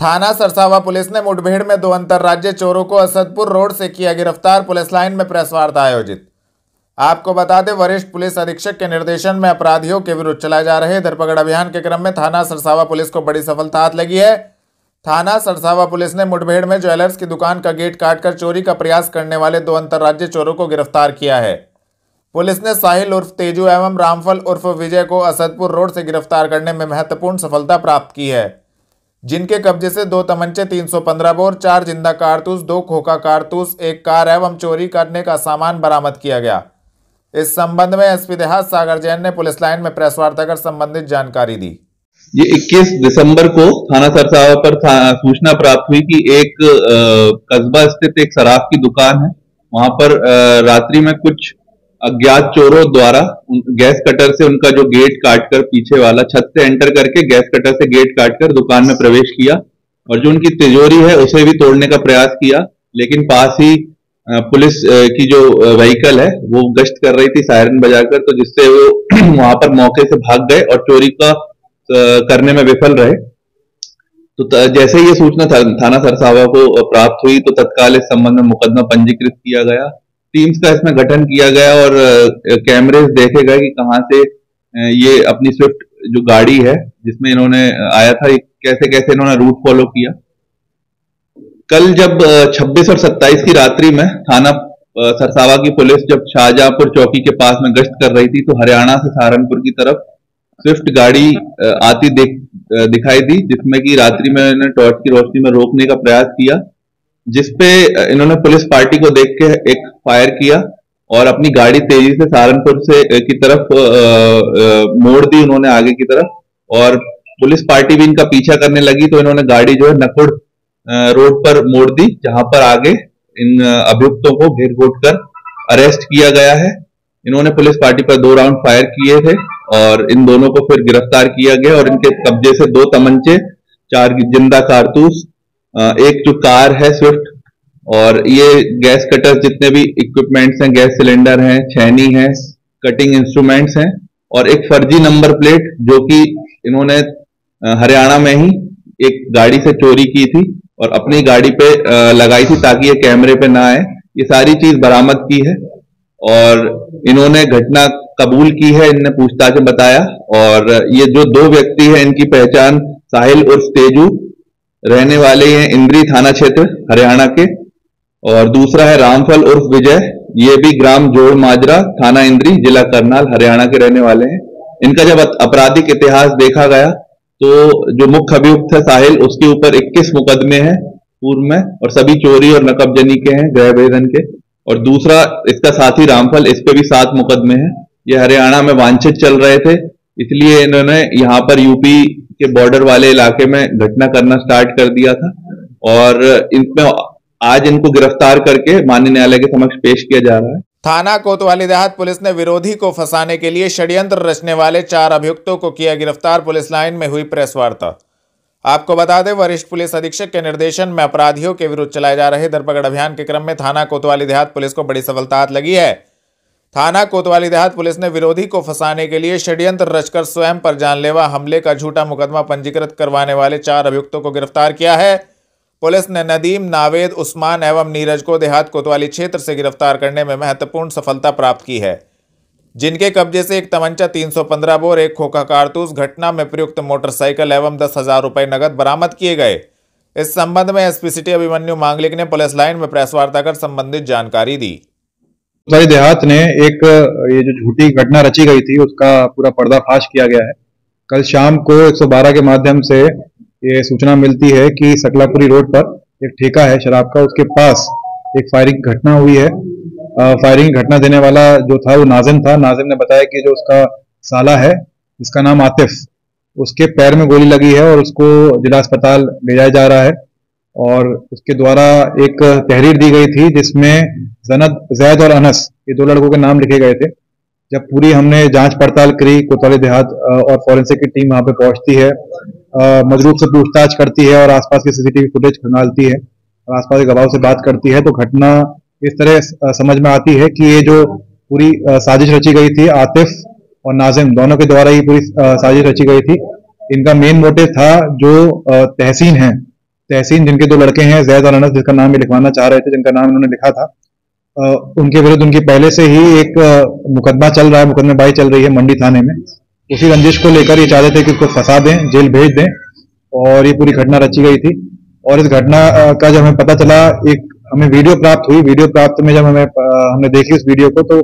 थाना सरसावा पुलिस ने मुठभेड़ में 2 अंतर्राज्यीय चोरों को असदपुर रोड से किया गिरफ्तार। पुलिस लाइन में प्रेस वार्ता आयोजित। आपको बता दें, वरिष्ठ पुलिस अधीक्षक के निर्देशन में अपराधियों के विरुद्ध चलाए जा रहे धरपकड़ अभियान के क्रम में थाना सरसावा पुलिस को बड़ी सफलता हाथ लगी है। थाना सरसावा पुलिस ने मुठभेड़ में ज्वेलर्स की दुकान का गेट काटकर चोरी का प्रयास करने वाले 2 अंतर्राज्यीय चोरों को गिरफ्तार किया है। पुलिस ने साहिल उर्फ तेजू एवं रामफल उर्फ विजय को असदपुर रोड से गिरफ्तार करने में महत्वपूर्ण सफलता प्राप्त की है, जिनके कब्जे से 2 तमंचे, 315 बोर, 4 जिंदा कारतूस, 2 खोखा कारतूस, 1 कार एवं चोरी करने का सामान बरामद किया गया। इस संबंध में एसपी देहात सागर जैन ने पुलिस लाइन में प्रेस वार्ता कर संबंधित जानकारी दी। ये 21 दिसंबर को थाना सरसावा पर सूचना प्राप्त हुई कि एक कस्बा स्थित एक शराब की दुकान है, वहां पर रात्रि में कुछ अज्ञात चोरों द्वारा गैस कटर से उनका जो गेट काटकर, पीछे वाला छत से एंटर करके गैस कटर से गेट काटकर दुकान में प्रवेश किया और जो उनकी तिजोरी है उसे भी तोड़ने का प्रयास किया। लेकिन पास ही पुलिस की जो व्हीकल है वो गश्त कर रही थी सायरन बजाकर, तो जिससे वो वहां पर मौके से भाग गए और चोरी का करने में विफल रहे। तो जैसे ही ये सूचना थाना सरसावा को प्राप्त हुई तो तत्काल इस संबंध में मुकदमा पंजीकृत किया गया। टीम्स का इसमें गठन किया गया और कैमरेज देखे गए कि कहां से ये अपनी स्विफ्ट जो गाड़ी है जिसमें इन्होंने आया था, कैसे कैसे इन्होंने रूट फॉलो किया। कल जब 26 और 27 की रात्रि में थाना सरसावा की पुलिस जब शाहजहांपुर चौकी के पास में गश्त कर रही थी तो हरियाणा से सहारनपुर की तरफ स्विफ्ट गाड़ी आती दिखाई दी, जिसमें कि रात्रि में इन्होंने टॉर्च की रोशनी में रोकने का प्रयास किया, जिसपे इन्होंने पुलिस पार्टी को देख के एक फायर किया और अपनी गाड़ी तेजी से सहारनपुर से की तरफ मोड़ दी उन्होंने आगे की तरफ, और पुलिस पार्टी भी इनका पीछा करने लगी तो इन्होंने गाड़ी जो है नकुड़ रोड पर मोड़ दी, जहां पर आगे इन अभियुक्तों को घेर घोट कर अरेस्ट किया गया है। इन्होंने पुलिस पार्टी पर 2 राउंड फायर किए थे और इन दोनों को फिर गिरफ्तार किया गया और इनके कब्जे से 2 तमंचे, 4 जिंदा कारतूस, एक जो कार है स्विफ्ट और ये गैस कटर, जितने भी इक्विपमेंट्स हैं, गैस सिलेंडर हैं, छेनी है, कटिंग इंस्ट्रूमेंट्स हैं और एक फर्जी नंबर प्लेट जो कि इन्होंने हरियाणा में ही एक गाड़ी से चोरी की थी और अपनी गाड़ी पे लगाई थी ताकि ये कैमरे पे ना आए। ये सारी चीज बरामद की है और इन्होंने घटना कबूल की है, इनने पूछताछ में बताया। और ये जो 2 व्यक्ति हैं इनकी पहचान साहिल उर्फ तेजू, रहने वाले हैं इंद्री थाना क्षेत्र हरियाणा के, और दूसरा है रामफल उर्फ विजय, ये भी ग्राम जोड़ माजरा, थाना इंद्री, जिला करनाल, हरियाणा के रहने वाले हैं। इनका जब आपराधिक इतिहास देखा गया तो जो मुख्य अभियुक्त है साहिल, उसके ऊपर 21 मुकदमे हैं पूर्व में और सभी चोरी और नकबजनी के हैं, गृह भेदन के। और दूसरा इसका साथी रामफल, इस पे भी 7 मुकदमे हैं। ये हरियाणा में वांछित चल रहे थे, इसलिए इन्होंने यहाँ पर यूपी के बॉर्डर वाले इलाके में घटना करना स्टार्ट कर दिया था और इनमें आज इनको गिरफ्तार करके माननीय न्यायालय के समक्ष पेश किया जा रहा है। थाना कोतवाली देहात पुलिस ने विरोधी को फंसाने के लिए षड्यंत्र रचने वाले 4 अभियुक्तों को किया गिरफ्तार। पुलिस लाइन में हुई प्रेस वार्ता। आपको बता दें, वरिष्ठ पुलिस अधीक्षक के निर्देशन में अपराधियों के विरुद्ध चलाए जा रहे धरपकड़ अभियान के क्रम में थाना कोतवाली देहात पुलिस को बड़ी सफलता हाथ लगी है। थाना कोतवाली देहात पुलिस ने विरोधी को फंसाने के लिए षड्यंत्र रचकर स्वयं पर जानलेवा हमले का झूठा मुकदमा पंजीकृत करवाने वाले 4 अभियुक्तों को गिरफ्तार किया है। पुलिस ने नदीम, नावेद, उस्मान एवं नीरज को देहात कोतवाली क्षेत्र से गिरफ्तार करने में महत्वपूर्ण सफलता प्राप्त की है, जिनके कब्जे से 1 तमंचा, 315 बोर, 1 खोखा कारतूस, घटना में प्रयुक्त मोटरसाइकिल एवं 10,000 रुपए नगद बरामद किए गए। इस संबंध में एसपी सिटी अभिमन्यु मांगलिक ने पुलिस लाइन में प्रेस वार्ता कर संबंधित जानकारी दी। कोतवाली देहात ने एक ये जो झूठी घटना रची गई थी उसका पूरा पर्दाफाश किया गया है। कल शाम को 112 के माध्यम से ये सूचना मिलती है कि सकलापुरी रोड पर एक ठेका है शराब का, उसके पास एक फायरिंग घटना हुई है। फायरिंग घटना देने वाला जो था वो नाजिम था। नाजिम ने बताया कि जो उसका साला है जिसका नाम आतिफ, उसके पैर में गोली लगी है और उसको जिला अस्पताल ले जाया जा रहा है और उसके द्वारा एक तहरीर दी गई थी जिसमें जनद, जैद और अनस, ये 2 लड़कों के नाम लिखे गए थे। जब पूरी हमने जांच पड़ताल करी, कोतवाली देहात और फॉरेंसिक की टीम वहां पे पहुंचती है, मजरूब से पूछताछ करती है और आसपास की सीसीटीवी फुटेज खंगालती है और आसपास के गवाहों से बात करती है, तो घटना इस तरह समझ में आती है कि ये जो पूरी साजिश रची गई थी, आतिफ और नाजिम दोनों के द्वारा ही पूरी साजिश रची गई थी। इनका मेन मोटिव था जो तहसीन है तहसीन, जिनके 2 लड़के हैं, जैद और अनस, जिसका नाम ये लिखवाना चाह रहे थे, जिनका नाम इन्होंने लिखा था, उनके विरुद्ध उनकी पहले से ही एक मुकदमा चल रहा है, मुकदमेबाजी चल रही है मंडी थाने में। उसी रंजिश को लेकर ये चाहते थे कि उसको फंसा दें, जेल भेज दें, और ये पूरी घटना रची गई थी। और इस घटना का जब हमें पता चला, एक हमें वीडियो प्राप्त हुई, वीडियो प्राप्त में जब हमने देखी उस वीडियो को, तो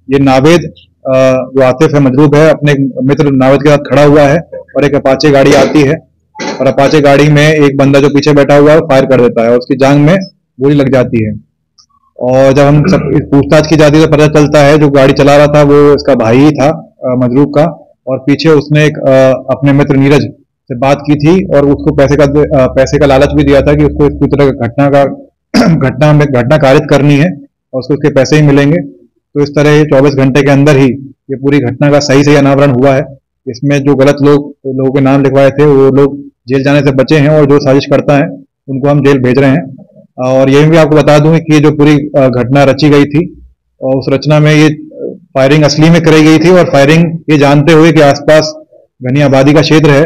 ये नावेद जो आतिफ है, मजरूब है, अपने मित्र नावेद के साथ खड़ा हुआ है और एक अपाचे गाड़ी आती है और अपाचे गाड़ी में एक बंदा जो पीछे बैठा हुआ है फायर कर देता है और उसकी जांघ में गोली लग जाती है। और जब हम सब पूछताछ की जाती है तो पता चलता है जो गाड़ी चला रहा था वो इसका भाई ही था, मजरूब का, और पीछे उसने एक अपने मित्र नीरज से बात की थी और उसको पैसे का लालच भी दिया था कि उसको इस तरह घटना कारित करनी है और उसको उसके पैसे ही मिलेंगे। तो इस तरह 24 घंटे के अंदर ही ये पूरी घटना का सही अनावरण हुआ है। इसमें जो गलत लोगों के नाम लिखवाए थे वो लोग जेल जाने से बचे हैं और जो साजिश करता है उनको हम जेल भेज रहे हैं। और ये भी आपको बता दूं कि ये जो पूरी घटना रची गई थी और उस रचना में ये फायरिंग असली में कराई गई थी और फायरिंग ये जानते हुए कि आसपास घनी आबादी का क्षेत्र है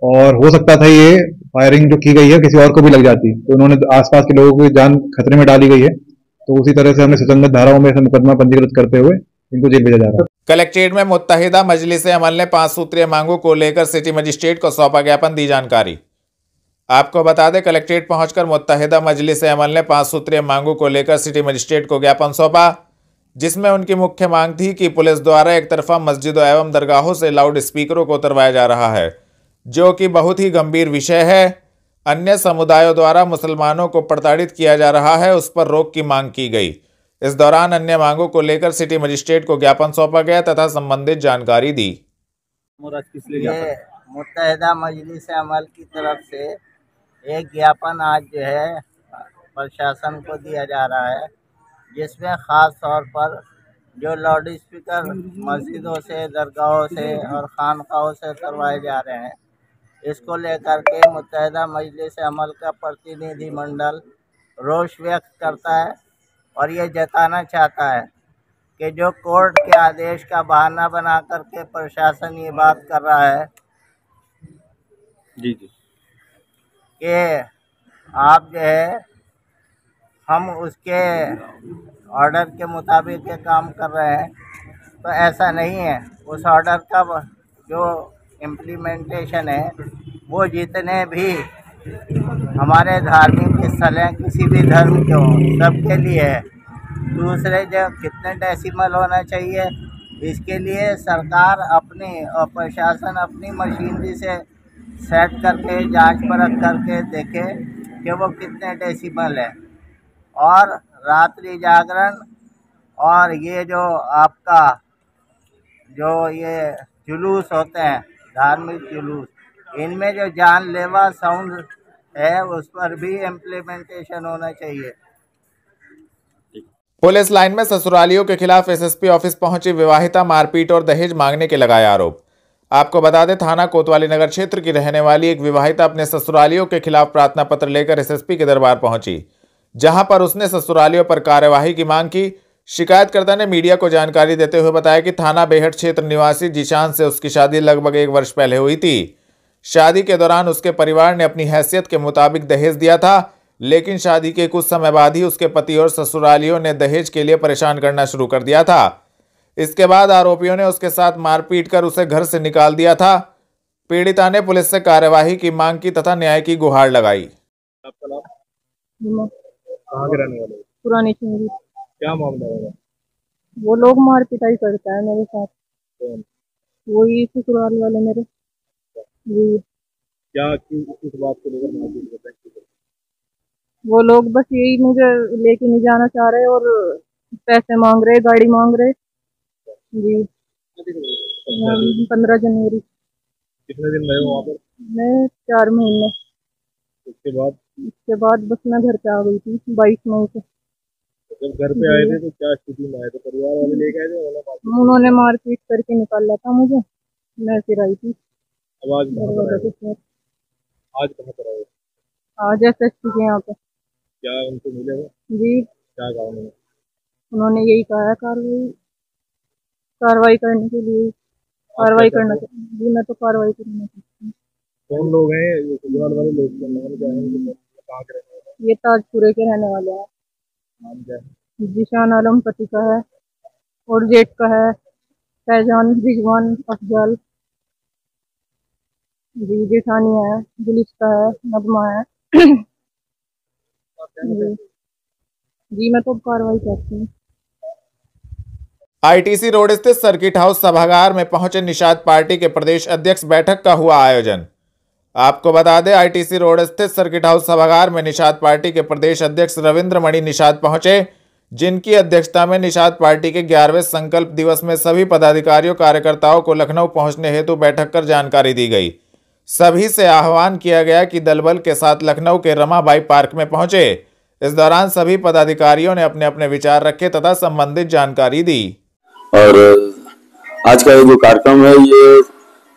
और हो सकता था ये फायरिंग जो की गई है किसी और को भी लग जाती, तो उन्होंने आसपास के लोगों की जान खतरे में डाली गई है। तो उसी तरह से हमने सुसंगत धाराओं में मुकदमा पंजीकृत करते हुए इनको जेल भेजा जा रहा है। कलेक्ट्रेट में मुत्तहिदा मजलिस अमल ने 5 सूत्रीय मांगों को लेकर सिटी मजिस्ट्रेट को सौंपा ज्ञापन, दी जानकारी। आपको बता दें, कलेक्ट्रेट पहुंचकर मुत्तहिदा मजलिस अमल ने 5 सूत्रीय मांगों को लेकर सिटी मजिस्ट्रेट को ज्ञापन सौंपा, जिसमें उनकी मुख्य मांग थी कि पुलिस द्वारा एक तरफा मस्जिदों एवं दरगाहों से लाउड स्पीकरों को उतरवाया जा रहा है, जो कि बहुत ही गंभीर विषय है। अन्य समुदायों द्वारा मुसलमानों को प्रताड़ित किया जा रहा है, उस पर रोक की मांग की गई। इस दौरान अन्य मांगों को लेकर सिटी मजिस्ट्रेट को ज्ञापन सौंपा गया तथा संबंधित जानकारी दी। ये मुत्तहिदा मजलिस अमल की तरफ से एक ज्ञापन आज जो है प्रशासन को दिया जा रहा है, जिसमें ख़ास तौर पर जो लाउड स्पीकर मस्जिदों से, दरगाहों से और खानकाहों से करवाए जा रहे हैं, इसको लेकर के मुत्तहिदा मजलिस अमल का प्रतिनिधिमंडल रोष व्यक्त करता है और ये जताना चाहता है कि जो कोर्ट के आदेश का बहाना बना करके प्रशासन ये बात कर रहा है कि आप जो है हम उसके ऑर्डर के मुताबिक ये काम कर रहे हैं, तो ऐसा नहीं है। उस ऑर्डर का जो इम्प्लीमेंटेशन है वो जितने भी हमारे धार्मिक स्थल हैं, किसी भी धर्म के हों, सबके लिए है। दूसरे जो कितने डेसिमल होना चाहिए, इसके लिए सरकार अपनी और प्रशासन अपनी मशीनरी से सेट करके जांच परख करके देखे कि वो कितने डेसिमल है। और रात्रि जागरण और ये जो आपका जो ये जुलूस होते हैं, धार्मिक जुलूस, इनमें जो जानलेवा साउंड है उस पर भी इम्प्लीमेंटेशन होना चाहिए। पुलिस लाइन में ससुरालियों के खिलाफ एसएसपी ऑफिस पहुंची विवाहिता मारपीट और दहेज मांगने के लगाए आरोप। आपको बता दें, थाना कोतवाली नगर क्षेत्र की रहने वाली एक विवाहिता अपने ससुरालियों के खिलाफ प्रार्थना पत्र लेकर एसएसपी के दरबार पहुंची, जहां पर उसने ससुरालियों पर कार्यवाही की मांग की। शिकायतकर्ता ने मीडिया को जानकारी देते हुए बताया कि थाना बेहट क्षेत्र निवासी जीशान से उसकी शादी लगभग 1 वर्ष पहले हुई थी। शादी के दौरान उसके परिवार ने अपनी हैसियत के मुताबिक दहेज दिया था, लेकिन शादी के कुछ समय बाद ही उसके पति और ससुरालियों ने दहेज के लिए परेशान करना शुरू कर दिया था। इसके बाद आरोपियों ने उसके साथ मारपीट कर उसे घर से निकाल दिया था। पीड़िता ने पुलिस से कार्यवाही की मांग की तथा न्याय की गुहार लगाई। आपका नाम? कहाँ के रहने वाले? पुरानी चिंगी। क्या मामला है? वो लोग मार पिटाई करता है मेरे साथ। वही ससुराल वाले मेरे जी। क्या किस बात को लेकर मारपीट करते हैं? वो लोग बस यही मुझे लेके नहीं जाना चाह रहे और पैसे मांग रहे, गाड़ी मांग रहे जी। 15 जनवरी। कितने दिन रहे हो वहाँ पर? मैं 4 महीने। उसके बाद बस मैं घर पे आ गई थी 22 मई को। जब घर पे आए थे तो क्या स्थिति में आए थे? परिवार वाले लेके आए थे? उन्होंने मारपीट करके निकाला था मुझे, मैं फिर आई थी। आज कहाँ पर आए? आज एसएसपी के यहाँ पे। क्या उनको मिले हो? जी। क्या कहा उन्होंने यही कहा है कार्रवाई करने के लिए। कार्रवाई करना जी, मैं तो कार्रवाई करना चाहती हूँ। कौन लोग हैं ससुराल वाले लोग? का नाम क्या है? कहाँ के रहने वाले ये ताजपुरे के रहने वाले हैं। हैं? नाम क्या है? जीशान आलम पति का है और जेठ का है फैजान रिजवान अफजल। जी जेठानी है, गुलिस्ता है, नगमा है। जी जी मैं तो कार्रवाई करती हूँ। आईटीसी रोड स्थित सर्किट हाउस सभागार में पहुंचे निषाद पार्टी के प्रदेश अध्यक्ष बैठक का हुआ आयोजन। आपको बता दें, आईटीसी रोड स्थित सर्किट हाउस सभागार में निषाद पार्टी के प्रदेश अध्यक्ष रविंद्र मणि निषाद पहुंचे, जिनकी अध्यक्षता में निषाद पार्टी के 11वें संकल्प दिवस में सभी पदाधिकारियों कार्यकर्ताओं को लखनऊ पहुंचने हेतु बैठक कर जानकारी दी गई। सभी से आह्वान किया गया कि दल बल के साथ लखनऊ के रमाबाई पार्क में पहुंचे। इस दौरान सभी पदाधिकारियों ने अपने अपने विचार रखे तथा संबंधित जानकारी दी। और आज का ये जो कार्यक्रम है, ये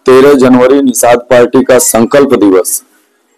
13 जनवरी निषाद पार्टी का संकल्प दिवस,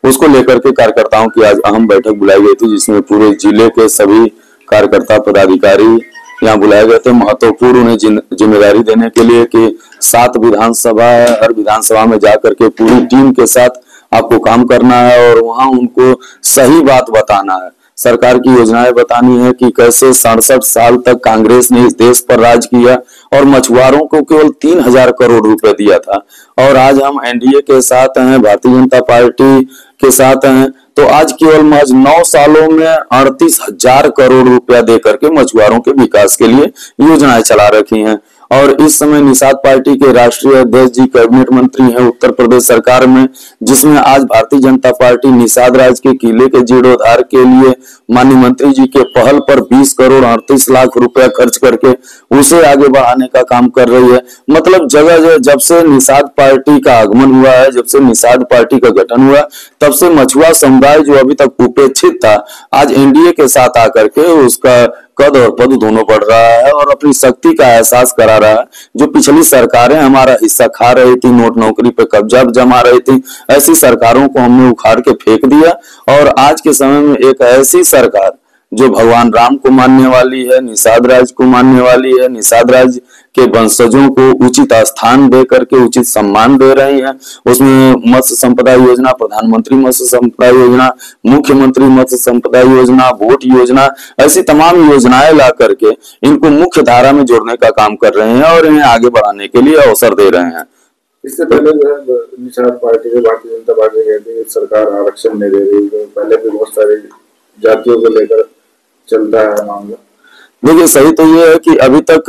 उसको लेकर के कार्यकर्ताओं की आज अहम बैठक बुलाई गई थी, जिसमें पूरे जिले के सभी कार्यकर्ता पदाधिकारी यहाँ बुलाए गए थे। महत्वपूर्ण उन्हें जिम्मेदारी देने के लिए कि 7 विधानसभा है, हर विधानसभा में जाकर के पूरी टीम के साथ आपको काम करना है और वहां उनको सही बात बताना है, सरकार की योजनाएं बतानी है कि कैसे 67 साल तक कांग्रेस ने इस देश पर राज किया और मछुआरों को केवल 3000 करोड़ रुपए दिया था, और आज हम एनडीए के साथ हैं, भारतीय जनता पार्टी के साथ हैं, तो आज केवल महज 9 सालों में 38,000 करोड़ रुपया देकर के मछुआरों के विकास के लिए योजनाएं चला रखी हैं। और इस समय निषाद पार्टी के राष्ट्रीय अध्यक्ष जी कैबिनेट मंत्री हैं उत्तर प्रदेश सरकार में, जिसमें आज भारतीय जनता पार्टी निषाद राज के किले के जीर्णोद्धार के लिए माननीय मंत्री जी के पहल पर 20 करोड़ 38 लाख रुपया खर्च करके उसे आगे बढ़ाने का काम कर रही है। मतलब जगह जब से निषाद पार्टी का आगमन हुआ है, जब से निषाद पार्टी का गठन हुआ, तब से मछुआ समुदाय जो अभी तक उपेक्षित था, आज एनडीए के साथ आकर के उसका कद और पद दोनों बढ़ रहा है और अपनी शक्ति का एहसास करा रहा है। जो पिछली सरकारें हमारा हिस्सा खा रही थी, नोट नौकरी पे कब्जा जमा रही थी, ऐसी सरकारों को हमने उखाड़ के फेंक दिया और आज के समय में एक ऐसी सरकार जो भगवान राम को मानने वाली है, निषाद राज को मानने वाली है, निषाद राज के वंशजों को उचित स्थान दे करके उचित सम्मान दे रही है। उसमें मत्स्य संपदा योजना, प्रधानमंत्री मत्स्य संपदा योजना, मुख्यमंत्री मत्स्य संपदा योजना, वोट योजना, ऐसी तमाम योजनाएं ला करके इनको मुख्य धारा में जोड़ने का काम कर रहे हैं और इन्हें आगे बढ़ाने के लिए अवसर दे रहे हैं। इससे पहले जो है निषाद पार्टी के, भारतीय जनता पार्टी कहती है सरकार आरक्षण नहीं दे रही, तो पहले भी बहुत सारी जातियों को लेकर चलता है मामला। देखिए, सही तो ये है कि अभी तक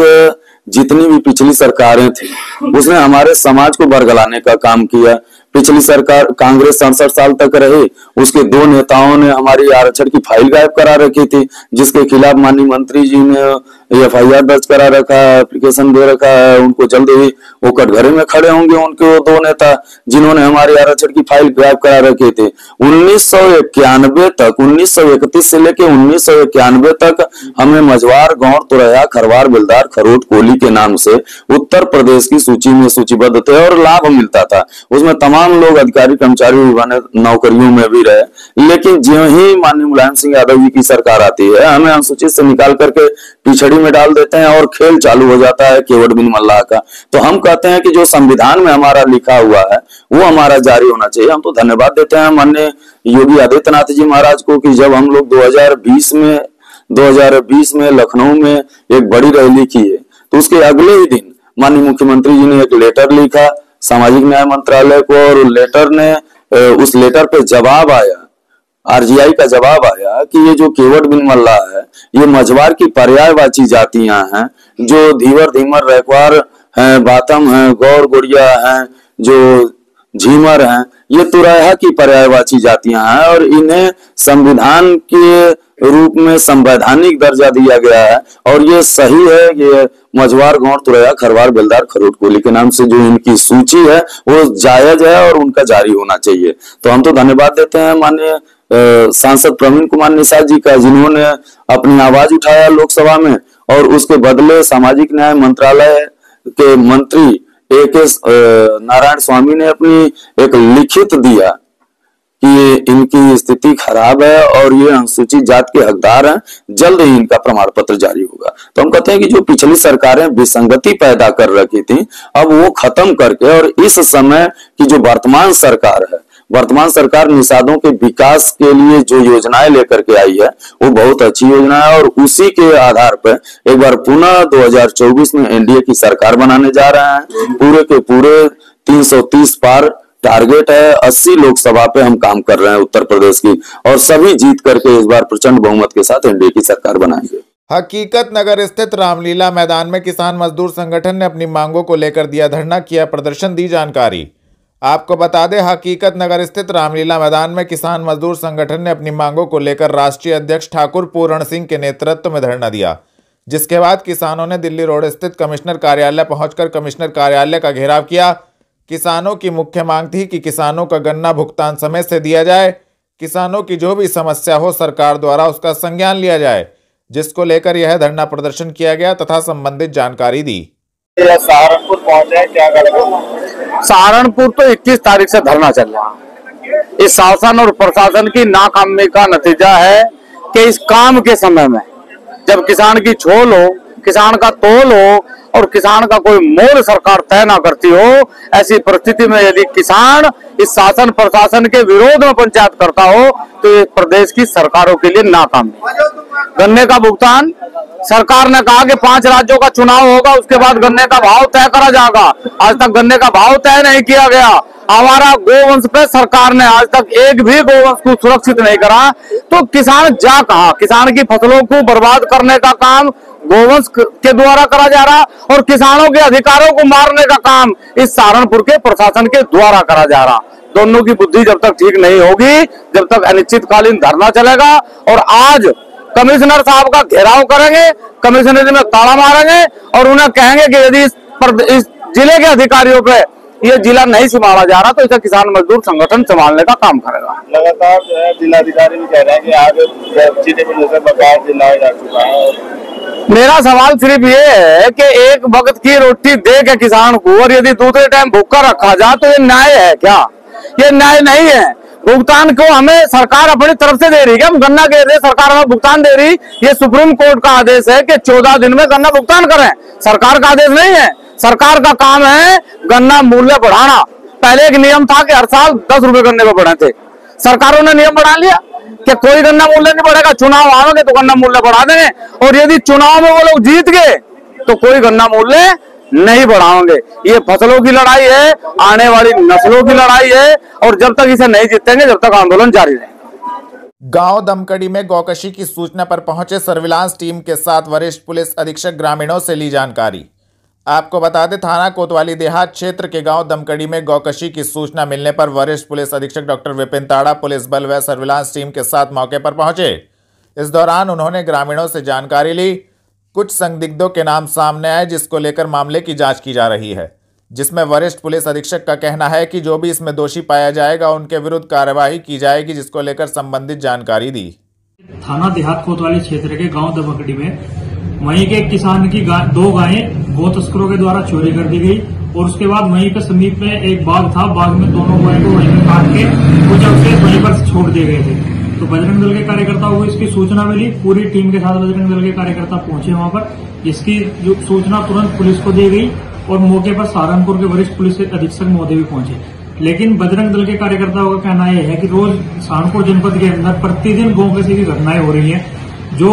जितनी भी पिछली सरकारें थी उसने हमारे समाज को बरगलाने का काम किया। पिछली सरकार कांग्रेस 67 साल तक रही, उसके 2 नेताओं ने हमारी आरक्षण की फाइल गायब करा रखी थी, जिसके खिलाफ माननीय मंत्री जी ने एफआईआर दर्ज करा रखा है, एप्लीकेशन दे रखा है। उनको जल्द ही वो कटघरे में खड़े होंगे उनके वो 2 नेता जिन्होंने हमारी आरक्षण की फाइल गायब करा रखी थी। 1991 तक, 1931 से लेके 1991 तक हमें मझवार, गौड़, तुरैया, खरवार, बेलदार, खरोट, कोली के नाम से उत्तर प्रदेश की सूची में सूचीबद्ध थे और लाभ मिलता था। उसमें तमाम लोग अधिकारी कर्मचारी विभाग नौकरियों में भी रहे। लेकिन जो ही माननीय मुलायम सिंह यादव जी की सरकार आती है, हमें अनुसूचित से निकाल करके पिछड़ी में डाल देते हैं और खेल चालू हो जाता है केवट बिन मल्लाह का। तो हम कहते हैं कि जो संविधान में हमारा लिखा हुआ है वो हमारा जारी होना चाहिए। हम तो धन्यवाद देते हैं माननीय योगी आदित्यनाथ जी महाराज को कि जब हम लोग 2020 में लखनऊ में एक बड़ी रैली की है, तो उसके अगले ही दिन माननीय मुख्यमंत्री जी ने एक लेटर लिखा सामाजिक न्याय मंत्रालय को, और उस लेटर पे जवाब आया, आरजीआई का जवाब आया कि ये जो केवट बिन मल्लाह है, ये मझवार की पर्यायवाची जातियां हैं, जो धीवर, धीमर, रैकवार हैं, बातम हैं, गौड़, गुड़िया हैं, जो झीमर हैं, ये तुरैया की पर्यायवाची जातियां हैं और इन्हें संविधान के रूप में संवैधानिक दर्जा दिया गया है। और ये सही है, ये मझवार, गौड़, तुरैया, खरवार, बेलदार, खरोट, कोली के नाम से जो इनकी सूची है वो जायज है और उनका जारी होना चाहिए। तो हम तो धन्यवाद देते हैं माननीय सांसद प्रवीण कुमार निषाद जी का, जिन्होंने अपनी आवाज उठाया लोकसभा में और उसके बदले सामाजिक न्याय मंत्रालय के मंत्री A.K. नारायण स्वामी ने अपनी एक लिखित दिया कि इनकी स्थिति खराब है और ये अनुसूचित जात के हकदार हैं, जल्द ही इनका प्रमाण पत्र जारी होगा। तो हम कहते हैं कि जो पिछली सरकारें विसंगति पैदा कर रखी थी, अब वो खत्म करके और इस समय की जो वर्तमान सरकार है वर्तमान सरकार निषादों के विकास के लिए जो योजनाएं लेकर के आई है वो बहुत अच्छी योजना है और उसी के आधार पर एक बार पुनः 2024 में एनडीए की सरकार बनाने जा रहे हैं। पूरे के पूरे 330 पार टारगेट है। 80 लोकसभा पे हम काम कर रहे हैं उत्तर प्रदेश की और सभी जीत करके इस बार प्रचंड बहुमत के साथ एनडीए की सरकार बनाएंगे। हकीकत नगर स्थित रामलीला मैदान में किसान मजदूर संगठन ने अपनी मांगों को लेकर दिया धरना, किया प्रदर्शन, दी जानकारी। आपको बता दें, हकीकत नगर स्थित रामलीला मैदान में किसान मजदूर संगठन ने अपनी मांगों को लेकर राष्ट्रीय अध्यक्ष ठाकुर पूरण सिंह के नेतृत्व में धरना दिया, जिसके बाद किसानों ने दिल्ली रोड स्थित कमिश्नर कार्यालय पहुंचकर कमिश्नर कार्यालय का घेराव किया। किसानों की मुख्य मांग थी कि किसानों का गन्ना भुगतान समय से दिया जाए, किसानों की जो भी समस्या हो सरकार द्वारा उसका संज्ञान लिया जाए, जिसको लेकर यह धरना प्रदर्शन किया गया तथा संबंधित जानकारी दी। सहारनपुर पहुंचे, क्या करेंगे? सहारनपुर तो 21 तारीख से धरना चल रहा है। इस शासन और प्रशासन की नाकामी का नतीजा है कि इस काम के समय में जब किसान की छोल हो, किसान का तोल हो और किसान का कोई मोल सरकार तय ना करती हो, ऐसी परिस्थिति में यदि किसान इस शासन प्रशासन के विरोध में पंचायत करता हो तो ये प्रदेश की सरकारों के लिए नाकामी। गन्ने का भुगतान सरकार ने कहा कि 5 राज्यों का चुनाव होगा, उसके बाद गन्ने का भाव तय करा जाएगा। आज तक गन्ने का भाव तय नहीं किया गया। हमारा गोवंश पे सरकार ने आज तक एक भी गोवंश को सुरक्षित नहीं करा, तो किसान जा कहां? किसान की फसलों को बर्बाद करने का काम गोवंश के द्वारा करा जा रहा और किसानों के अधिकारों को मारने का काम इस सहारनपुर के प्रशासन के द्वारा करा जा रहा। दोनों की बुद्धि जब तक ठीक नहीं होगी, जब तक अनिश्चितकालीन धरना चलेगा। और आज कमिश्नर साहब का घेराव करेंगे, कमिश्नरी में ताला मारेंगे और उन्हें कहेंगे कि यदि इस जिले के अधिकारियों पे ये जिला नहीं संभाला जा रहा तो इसे किसान मजदूर संगठन संभालने का काम करेगा। लगातार जो है जिलाधिकारी भी कह रहे हैं कि आज चीनी मिल से बकाया दिलाया जा चुका है। मेरा सवाल सिर्फ ये है कि एक वक्त की रोटी दे के किसान को और यदि दूसरे टाइम भूखा रखा जाए तो ये न्याय है क्या? ये न्याय नहीं है। भुगतान को हमें सरकार अपनी तरफ से दे रही है, हम गन्ना के दे, सरकार हमें भुगतान दे रही। ये सुप्रीम कोर्ट का आदेश है कि 14 दिन में गन्ना भुगतान करें, सरकार का आदेश नहीं है। सरकार का काम है गन्ना मूल्य बढ़ाना। पहले एक नियम था कि हर साल 10 रुपए गन्ने को बढ़े थे, सरकारों ने नियम बढ़ा लिया कि कोई गन्ना मूल्य नहीं बढ़ेगा, चुनाव आएंगे तो गन्ना मूल्य बढ़ा देंगे और यदि चुनाव में वो लोग जीत गए तो कोई गन्ना मूल्य नहीं बढ़ाओगे। ये फसलों की लड़ाई है, आने वाली नस्लों की लड़ाई है और जब तक इसे नहीं जीतेंगे जब तक आंदोलन जारी रहेगा। गांव दमकड़ी में गौकशी की सूचना पर पहुंचे सर्विलांस टीम के साथ वरिष्ठ पुलिस अधीक्षक ग्रामीणों से ली जानकारी। आपको बता दें, थाना कोतवाली देहात क्षेत्र के गांव दमकड़ी में गौकशी की सूचना मिलने पर वरिष्ठ पुलिस अधीक्षक डॉक्टर विपिन ताड़ा पुलिस बल व सर्विलांस टीम के साथ मौके पर पहुंचे। इस दौरान उन्होंने ग्रामीणों से जानकारी ली। कुछ संदिग्धों के नाम सामने आए जिसको लेकर मामले की जांच की जा रही है, जिसमें वरिष्ठ पुलिस अधीक्षक का कहना है कि जो भी इसमें दोषी पाया जाएगा उनके विरुद्ध कार्यवाही की जाएगी, जिसको लेकर संबंधित जानकारी दी। थाना देहात कोतवाली क्षेत्र के गांव दमकड़ी में वहीं के किसान की 2 गायें गौ तस्करों के द्वारा चोरी कर दी गई और उसके बाद वहीं पे समीप में एक बाग था, बाग में दोनों गाय को वहीं पे काट के कुछ अवशेष वहीं पर छोड़ दिए गए थे। तो बजरंग दल के कार्यकर्ताओं को इसकी सूचना मिली, पूरी टीम के साथ बजरंग दल के कार्यकर्ता पहुंचे वहां पर। इसकी जो सूचना तुरंत पुलिस को दी गई और मौके पर सहारनपुर के वरिष्ठ पुलिस अधीक्षक महोदय भी पहुंचे। लेकिन बजरंग दल के कार्यकर्ताओं का कहना यह है कि रोज सहारनपुर जनपद के अंदर प्रतिदिन गौकशी की घटनाएं हो रही है जो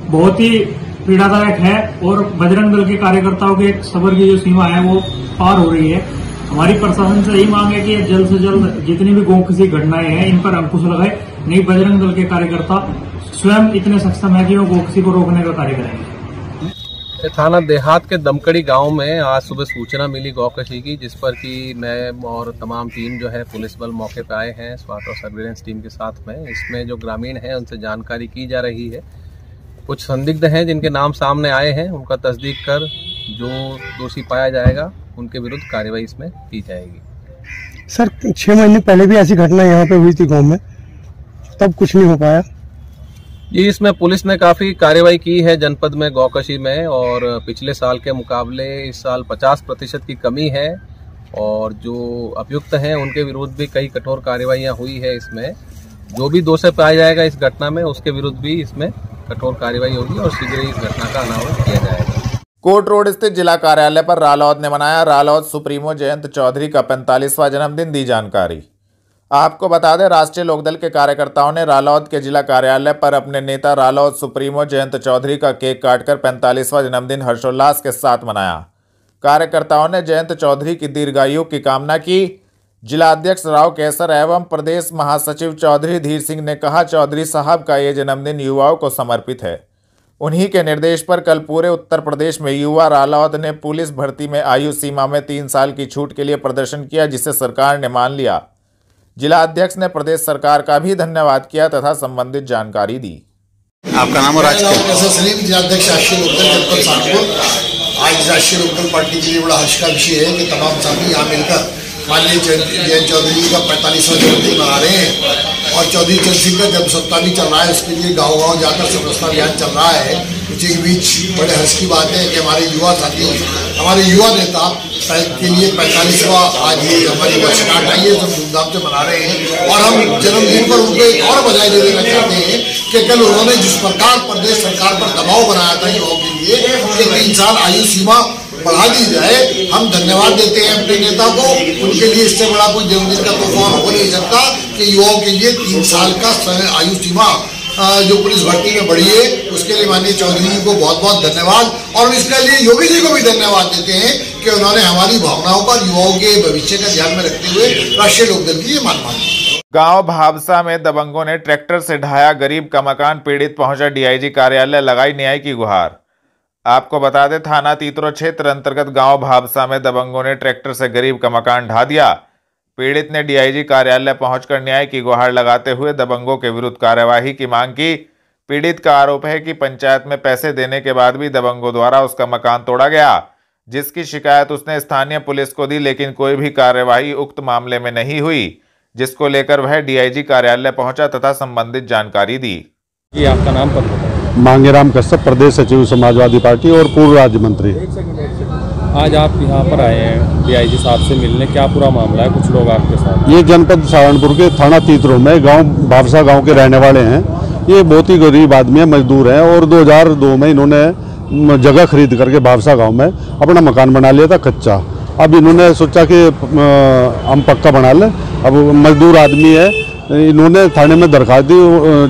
बहुत ही पीड़ादायक है और बजरंग दल के कार्यकर्ताओं के सबर की जो सीमा है वो पार हो रही है। हमारी प्रशासन से यही मांग है कि जल्द से जल्द जितनी भी गौकशी घटनाएं हैं इन पर अंकुश लगाए, नहीं बजरंग दल के कार्यकर्ता स्वयं इतने सक्षम है कि वो गौकशी को रोकने का कार्य करेंगे। थाना देहात के दमकड़ी गांव में आज सुबह सूचना मिली गौकशी की, जिस पर कि मैं और तमाम टीम जो है पुलिस बल मौके पे आए हैं स्वास्थ्य और सर्विलेंस टीम के साथ में। इसमें जो ग्रामीण हैं उनसे जानकारी की जा रही है। कुछ संदिग्ध हैं जिनके नाम सामने आए हैं, उनका तस्दीक कर जो दोषी पाया जाएगा उनके विरुद्ध कार्रवाई इसमें की जाएगी। सर 6 महीने पहले भी ऐसी घटना यहाँ पे हुई थी गांव में, तब कुछ नहीं हो पाया जी। इसमें पुलिस ने काफी कार्रवाई की है जनपद में गौकशी में और पिछले साल के मुकाबले इस साल 50% की कमी है और जो अभियुक्त हैं उनके विरुद्ध भी कई कठोर कार्रवाइयां हुई है। इसमें जो भी दोषी पाया जाएगा इस घटना में उसके विरुद्ध भी इसमें कठोर कार्रवाई होगी और शीघ्र ही इस घटना का अनावरण किया जाएगा। कोट रोड स्थित जिला कार्यालय पर रालोद ने मनाया रालोद सुप्रीमो जयंत चौधरी का 45वां जन्मदिन, दी जानकारी। आपको बता दें, राष्ट्रीय लोकदल के कार्यकर्ताओं ने रालौद के जिला कार्यालय पर अपने नेता रालौद सुप्रीमो जयंत चौधरी का केक काटकर 45वां जन्मदिन हर्षोल्लास के साथ मनाया। कार्यकर्ताओं ने जयंत चौधरी की दीर्घायु की कामना की। जिला अध्यक्ष राव केसर एवं प्रदेश महासचिव चौधरी धीर सिंह ने कहा, चौधरी साहब का ये जन्मदिन युवाओं को समर्पित है। उन्हीं के निर्देश पर कल पूरे उत्तर प्रदेश में युवा रालौद ने पुलिस भर्ती में आयु सीमा में 3 साल की छूट के लिए प्रदर्शन किया, जिसे सरकार ने मान लिया। जिला अध्यक्ष ने प्रदेश सरकार का भी धन्यवाद किया तथा संबंधित जानकारी दी। आपका नाम और आज जिलाध्यक्ष राष्ट्रीय लोकदल जनपद सहारनपुर। आज राष्ट्रीय लोकदल पार्टी के लिए बड़ा हर्ष का विषय है कि तमाम साथी यहाँ मिलकर माननीय जयंत चौधरी का 45वां जन्मदिन मना रहे हैं और चौधरी चरण सिंह का जन्म सप्ताह भी चल रहा है। उसके लिए गाँव-गाँव जाकर स्वच्छता अभियान चल रहा है। उसी के बीच बड़े हर्ष की बात है कि हमारे युवा साथी, हमारे युवा नेता के लिए 45वां आज ये हमारी वर्षगांठ आई है, सब धूमधाम से मना रहे हैं और हम जन्मदिन पर उनको एक और बधाई देना चाहते हैं कि कल उन्होंने जिस प्रकार प्रदेश सरकार पर दबाव बनाया था युवाओं के लिए कि 3 साल आयु सीमा बढ़ा दी जाए, हम धन्यवाद देते हैं अपने नेता को। उनके लिए इससे बड़ा कोई जन्मदिन का तोहफा हो नहीं सकता कि युवाओं के लिए 3 साल का आयु सीमा जो पुलिस भर्ती में बढ़ी है, उसके लिए माननीय चौधरी जी को बहुत बहुत धन्यवाद और इसके लिए योगी जी को भी धन्यवाद देते हैं कि उन्होंने हमारी भावनाओं पर युवाओं के भविष्य का ध्यान में रखते हुए राष्ट्रीय लोकदल की ये मान मानी। गांव भाबसा में दबंगों ने ट्रैक्टर से ढाया गरीब का मकान, पीड़ित पहुंचा डीआईजी कार्यालय, लगाई न्याय की गुहार। आपको बता दें, थाना तीतरो क्षेत्र अंतर्गत गांव भाबसा में दबंगों ने ट्रैक्टर से गरीब का मकान ढा दिया। पीड़ित ने डीआईजी कार्यालय पहुंचकर न्याय की गुहार लगाते हुए दबंगों के विरुद्ध कार्यवाही की मांग की। पीड़ित का आरोप है कि पंचायत में पैसे देने के बाद भी दबंगों द्वारा उसका मकान तोड़ा गया, जिसकी शिकायत उसने स्थानीय पुलिस को दी, लेकिन कोई भी कार्यवाही उक्त मामले में नहीं हुई, जिसको लेकर वह डीआईजी कार्यालय पहुंचा तथा संबंधित जानकारी दी। ये आपका नाम पर? मांगेराम कश्यप, प्रदेश सचिव समाजवादी पार्टी और पूर्व राज्य मंत्री। आज आप यहाँ पर आए हैं डीआईजी साहब से मिलने, क्या पूरा मामला है? कुछ लोग आपके साथ? ये जनपद सहारनपुर के थाना तीतरो में गांव भाबसा गांव के रहने वाले हैं। ये बहुत ही गरीब आदमी है, मजदूर हैं और 2002 में इन्होंने जगह खरीद करके भाबसा गांव में अपना मकान बना लिया था कच्चा। अब इन्होंने सोचा कि हम पक्का बना लें। अब मजदूर आदमी है, इन्होंने थाने में दरखास्त दी,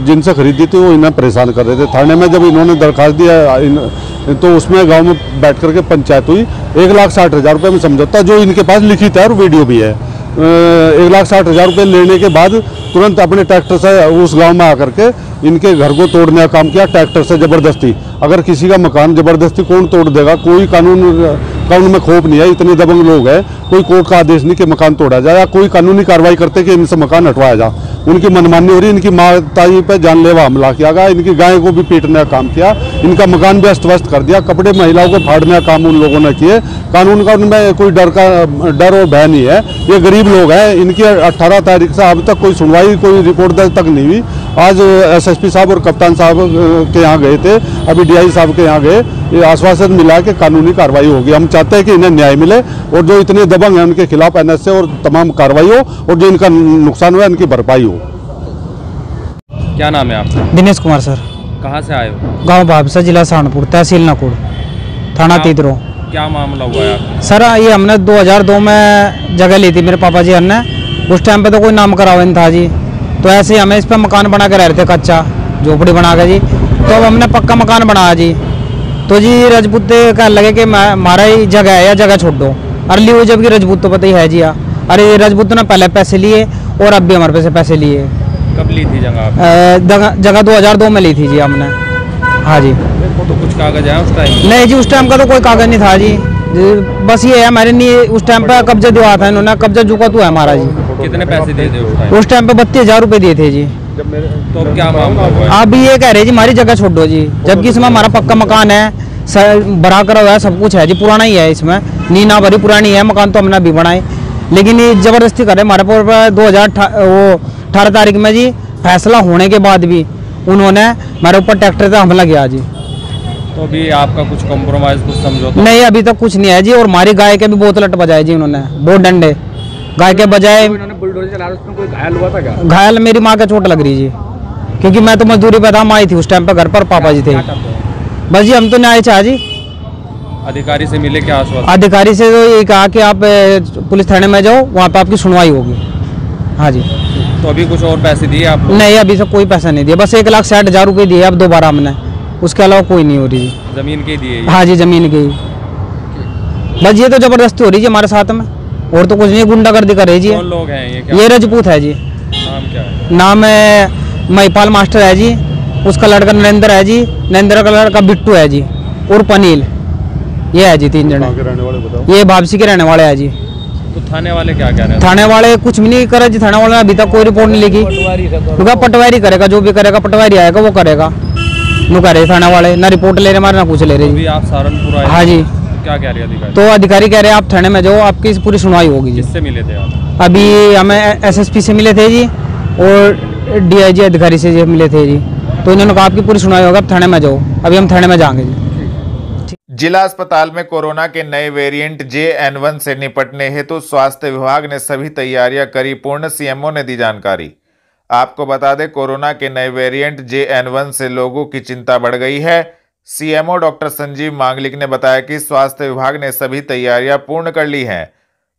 जिनसे खरीदी थी वो इन्हें परेशान कर रहे थे। थाने में जब इन्होंने दरखास्त दिया तो उसमें गांव में बैठ करके पंचायत हुई। 1,60,000 रुपये में समझौता, जो इनके पास लिखित है और वीडियो भी है। 1,60,000 रुपये लेने के बाद तुरंत अपने ट्रैक्टर से उस गांव में आकर के इनके घर को तोड़ने का काम किया, ट्रैक्टर से ज़बरदस्ती। अगर किसी का मकान ज़बरदस्ती कौन तोड़ देगा? कोई कानून में खौफ नहीं है। इतने दबंग लोग हैं, कोई कोर्ट का आदेश नहीं कि मकान तोड़ा जाए या कोई कानूनी कार्रवाई करते कि इनसे मकान हटवाया जाए। उनकी मनमानी हो रही। इनकी माताजी पे जानलेवा हमला किया गया, इनकी गाय को भी पीटने का काम किया, इनका मकान भी अस्त व्यस्त कर दिया, कपड़े महिलाओं को फाड़ने का काम उन लोगों ने किए। कानून का उनमें कोई डर और भय नहीं है। ये गरीब लोग हैं। इनकी 18 तारीख से अब तक कोई सुनवाई, कोई रिपोर्ट दर्ज तक नहीं हुई। आज एसएसपी साहब और कप्तान साहब के यहाँ गए थे, अभी डीआई साहब के यहाँ गए, ये आश्वासन मिला कि कानूनी कार्रवाई होगी। हम चाहते हैं कि इन्हें न्याय मिले और जो इतने दबंग हैं उनके खिलाफ एनएसए और तमाम कार्रवाई हो और जो इनका नुकसान हुआ इनकी भरपाई हो। क्या नाम है आपका? दिनेश कुमार सर। कहाँ से आए हो? गांव भाबसा, जिला सहारनपुर, तहसील नकुड़, थाना तीतरो। क्या मामला हुआ है सर? ये हमने 2002 में जगह ली थी मेरे पापा जी ने। उस टाइम पे तो कोई नाम करावन था जी, तो ऐसे ही हमें इस पर मकान बना के रह रहे थे, कच्चा झोपड़ी बना के जी। तो अब हमने पक्का मकान बनाया जी। तो जी राजपूत कहने लगे कि हमारा ही जगह है या जगह छोड़ दो। अरे ली वो, जबकि राजपूत तो पता ही है जी। अरे राजपूत ने पहले पैसे लिए और अब भी हमारे पैसे लिए। कब ली थी जगह? जगह 2002 में ली थी जी हमने। हाँ जी। तो कुछ कागज है उस टाइम? नहीं जी, उस टाइम का तो कोई कागज नहीं था जी। बस ये है हमारे नहीं, उस टाइम पे कब्जा दिया था इन्होंने, कब्जा चुका तो है हमारा जी। कितने पैसे दिए थे उस टाइम पे? 32,000 रुपये दिए थे जी। तो क्या मामला हुआ? आप भी ये कह रहे जी हमारी जगह छोड़ दो जी, जबकि इसमें हमारा पक्का मकान है, भरा करा हुआ है, सब कुछ है जी, पुराना ही है। इसमें नीना भरी पुरानी है, मकान तो हमने अभी बनाए, लेकिन ये जबरदस्ती कर रहे हमारे पर। 2018 तारीख में जी फैसला होने के बाद भी उन्होंने हमारे ऊपर ट्रैक्टर से हमला किया जी। तो अभी आपका कुछ कॉम्प्रोमाइज, कुछ समझौता? नहीं, अभी तक कुछ नहीं है जी। और हमारी गाय के भी बहुत लट बजाए जी उन्होंने, बहुत डंडे गाय के बजाय। बुलडोजर चला रहा, उसमें कोई घायल हुआ था क्या? घायल मेरी माँ के चोट लग रही जी, क्योंकि मैं तो मजदूरी पे था, माँ आई थी उस टाइम पे घर पर, पापा जी थे। बस जी हम तो न्याय चाह जी। अधिकारी से मिले क्या आश्वासन? अधिकारी से तो ये कहा कि आप पुलिस थाने में जाओ, वहाँ पे आपकी सुनवाई होगी। हाँ जी। तो अभी कुछ और पैसे दिए आप लोग? नहीं, अभी से कोई पैसा नहीं दिया, बस 1,60,000 रुपये दिए अब दोबारा हमने, उसके अलावा कोई नहीं हो रही जी। जमीन के दिए? हाँ जी, जमीन के ही। बस ये तो जबरदस्ती हो रही है हमारे साथ में, और तो कुछ नहीं, गुंडागर्दी कर रही जी। कौन लोग हैं ये? क्या ये रजपूत है जी। नाम क्या है? नाम है महिपाल मास्टर है जी, उसका लड़का नरेंद्र है जी, नरेंद्र का लड़का बिट्टू है जी, और पनील, ये है जी 3 जने। ये वापसी के रहने वाले हैं जी। तो थाने वाले क्या कह रहे हैं? थाने वाले कुछ भी नहीं करे जी, थाने वाले ने अभी तक कोई रिपोर्ट नहीं लिखी। उनका पटवारी करेगा, जो भी करेगा पटवारी आएगा वो करेगा, नु करे थाने वाले, ना रिपोर्ट ले रहे हमारे, ना कुछ ले रहे। अभी आप सहारनपुर आए? हाँ जी। क्या कह रहे अधिकारी? तो अधिकारी कह रहे हैं आप थाने में जाओ, आपकी पूरी सुनवाई होगी जी। किससे मिले थे आप? अभी हमें SSP से मिले थे जी, और DIG अधिकारी से जी मिले थे जी, तो इन्होंने कहा आपकी पूरी सुनवाई होगा, आप थाने में जाओ। अभी हम थाने में जाएंगे जी। जिला अस्पताल में कोरोना के नए वेरिएंट JN1 से निपटने हेतु स्वास्थ्य विभाग ने सभी तैयारियां करी पूर्ण, CMO ने दी जानकारी। आपको बता दें, कोरोना के नए वेरिएंट JN1 से लोगों की चिंता बढ़ गई है। CMO डॉक्टर संजीव मांगलिक ने बताया कि स्वास्थ्य विभाग ने सभी तैयारियां पूर्ण कर ली हैं।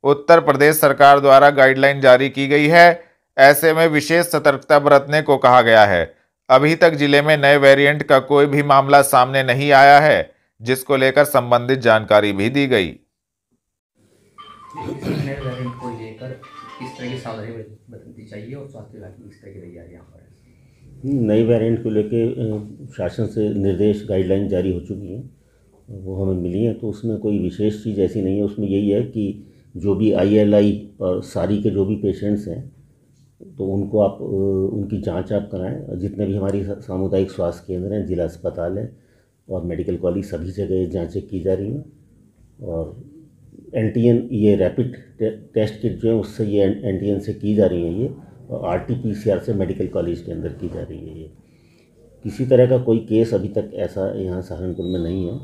उत्तर प्रदेश सरकार द्वारा गाइडलाइन जारी की गई है, ऐसे में विशेष सतर्कता बरतने को कहा गया है। अभी तक जिले में नए वेरिएंट का कोई भी मामला सामने नहीं आया है, जिसको लेकर संबंधित जानकारी भी दी गई। नए वेरिएंट को लेकर किस तरह की सावधानी बरतनी चाहिए और स्वास्थ्य विभाग की किस तरह की तैयारी यहाँ पर है? नए वेरिएंट को लेकर शासन से निर्देश गाइडलाइन जारी हो चुकी हैं, वो हमें मिली हैं, तो उसमें कोई विशेष चीज़ ऐसी नहीं है। उसमें यही है कि जो भी ILI और सारी के जो भी पेशेंट्स हैं, तो उनको आप उनकी जांच आप कराएं। जितने भी हमारी सामुदायिक स्वास्थ्य केंद्र हैं, जिला अस्पताल है और मेडिकल कॉलेज, सभी जगह जांचें की जा रही हैं। और एंटीजन, ये रैपिड टेस्ट किट जो है उससे ये एंटीजन से की जा रही है ये, और RT-PCR से मेडिकल कॉलेज के अंदर की जा रही है ये। किसी तरह का कोई केस अभी तक ऐसा यहाँ सहारनपुर में नहीं है।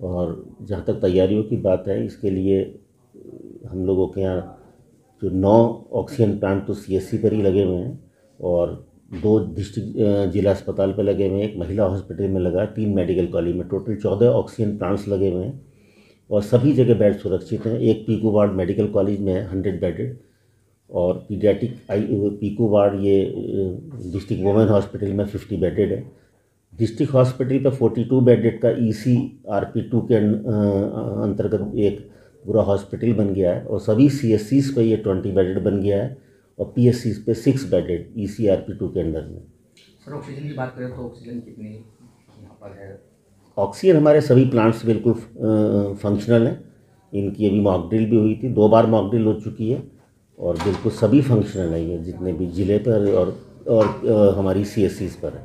और जहाँ तक तैयारियों की बात है, इसके लिए हम लोगों के यहाँ जो 9 ऑक्सीजन प्लांट तो CSC पर ही लगे हुए हैं, और 2 डिस्ट्रिक्ट जिला अस्पताल पर लगे हुए हैं, एक महिला हॉस्पिटल में लगा, 3 मेडिकल कॉलेज में, टोटल 14 ऑक्सीजन प्लांट्स लगे हुए हैं, और सभी जगह बेड सुरक्षित हैं। एक पीको वार्ड मेडिकल कॉलेज में है 100 बेडेड, और पीडियाट्रिक पीको वार्ड ये डिस्ट्रिक्ट वुमेन हॉस्पिटल में 50 बेडेड है। डिस्ट्रिक्ट हॉस्पिटल पर 42 बेडेड का ECRP2 के अंतर्गत एक पूरा हॉस्पिटल बन गया है, और सभी CSCs पे ये 20 बेडेड बन गया है, और PSCs पे 6 बेडेड ECRP2 के अंडर में। सर, ऑक्सीजन की बात करें तो ऑक्सीजन कितनी यहाँ पर है? ऑक्सीजन हमारे सभी प्लांट्स बिल्कुल फंक्शनल हैं। इनकी अभी मॉक ड्रिल भी हुई थी, 2 बार मॉक ड्रिल हो चुकी है, और बिल्कुल सभी फंक्शनल है ये, जितने भी ज़िले पर और हमारी CSCs पर है।